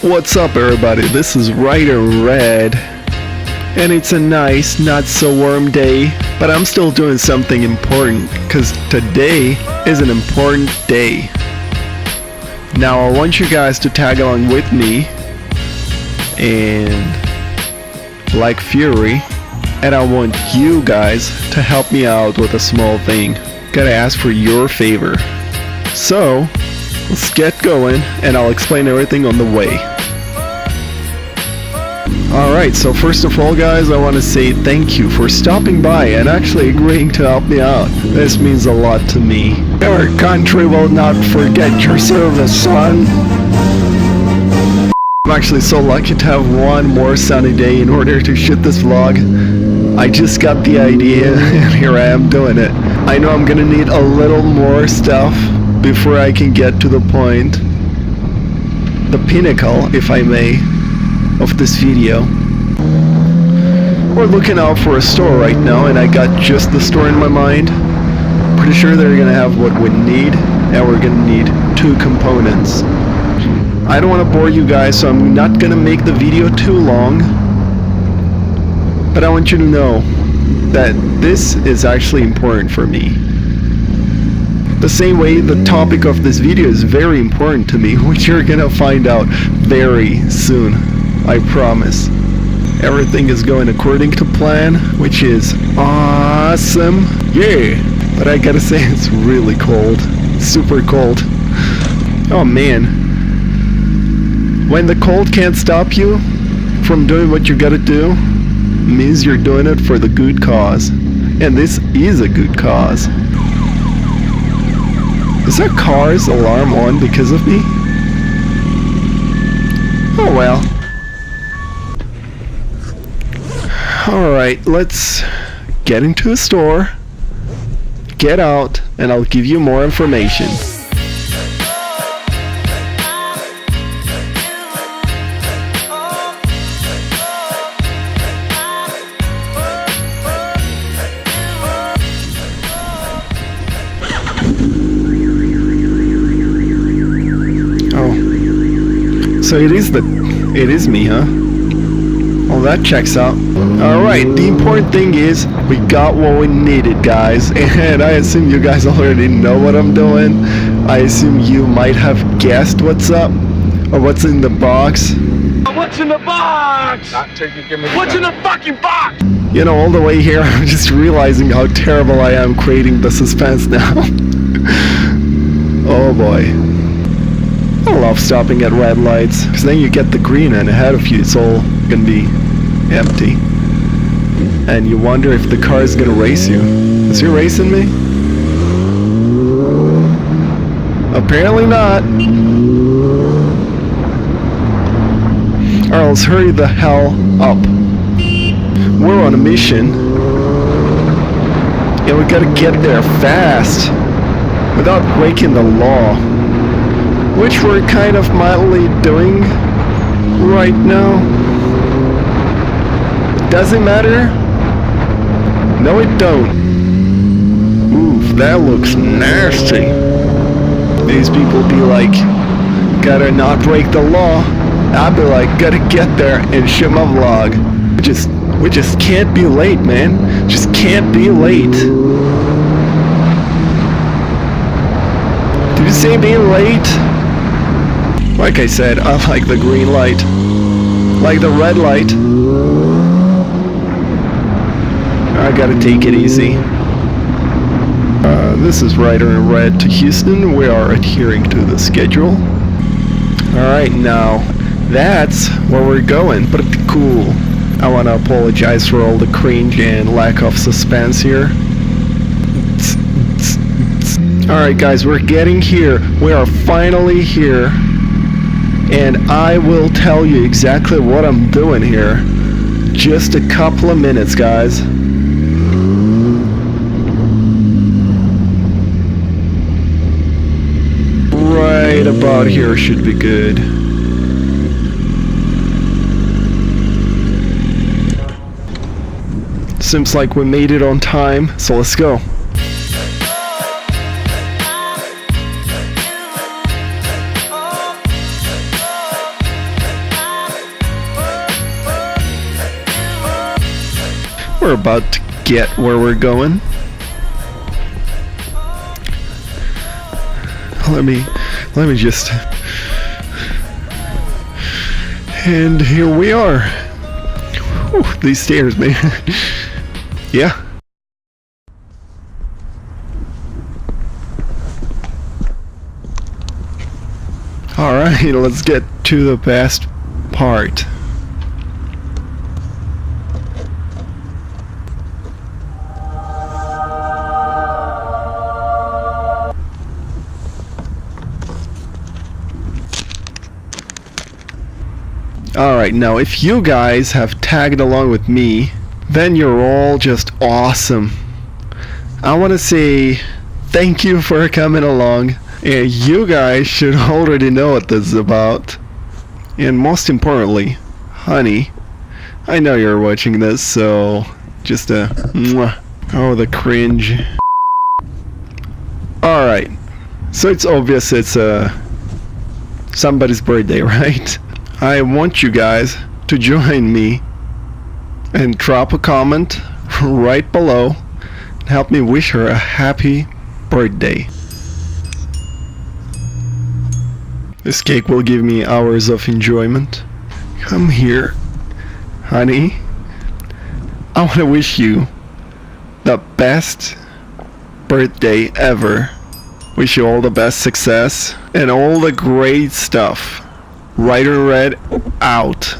What's up everybody, this is Ryder Red, and it's a nice, not so warm day, but I'm still doing something important, cause today is an important day. Now I want you guys to tag along with me, and like Fury, and I want you guys to help me out with a small thing. Gotta ask for your favor. So, let's get going, and I'll explain everything on the way. Alright, so first of all guys, I want to say thank you for stopping by and actually agreeing to help me out. This means a lot to me. Our country will not forget your service, son. I'm actually so lucky to have one more sunny day in order to shoot this vlog. I just got the idea and here I am doing it. I know I'm gonna need a little more stuff before I can get to the point, the pinnacle, if I may, of this video. We're looking out for a store right now, and I got just the store in my mind. Pretty sure they're gonna have what we need, and we're gonna need 2 components. I don't want to bore you guys, so I'm not gonna make the video too long, but I want you to know that this is actually important for me. The same way the topic of this video is very important to me, which you're gonna find out very soon. I promise. Everything is going according to plan, which is awesome. Yeah! But I gotta say, it's really cold. Super cold. Oh man. When the cold can't stop you from doing what you gotta do, means you're doing it for the good cause. And this is a good cause. Is that car's alarm on because of me? Oh well. Alright, let's get into a store, get out, and I'll give you more information. Oh, so it is me, huh? Well, that checks out. Alright, the important thing is we got what we needed, guys, and I assume you guys already know what I'm doing. I assume you might have guessed what's up, or what's in the box. What's in the box? What's in the fucking box? You know, all the way here, I'm just realizing how terrible I am creating the suspense now. Oh boy. I love stopping at red lights, because then you get the green and ahead of you it's all gonna be empty. And you wonder if the car is gonna race you. Is he racing me? Apparently not. Alright, let's hurry the hell up. We're on a mission. And we gotta get there fast without breaking the law, which we're kind of mildly doing right now. Does it matter? No, it don't. Oof, that looks nasty. These people be like, gotta not break the law. I'd be like, gotta get there and shoot my vlog. We just can't be late, man. Just can't be late. Did you say being late? Like I said, I like the green light. Like the red light. I gotta take it easy. This is Ryder in Red to Houston. We are adhering to the schedule. Alright, now that's where we're going. But cool. I want to apologize for all the cringe and lack of suspense here. Alright guys, we're getting here. We are finally here. And I will tell you exactly what I'm doing here. Just a couple of minutes, guys. Right about here should be good. Seems like we made it on time, so let's go. we're about to get where we're going. Let me just... And here we are. Whew, these stairs, man. Yeah. Alright, let's get to the best part. Alright, now if you guys have tagged along with me, then you're all just awesome. I want to say thank you for coming along, and you guys should already know what this is about. And most importantly, honey, I know you're watching this, so just a mwah. Oh, the cringe. Alright, so it's obvious it's somebody's birthday, right? I want you guys to join me and drop a comment right below and help me wish her a happy birthday. This cake will give me hours of enjoyment. Come here, honey. I want to wish you the best birthday ever. Wish you all the best success and all the great stuff. Rider Red out.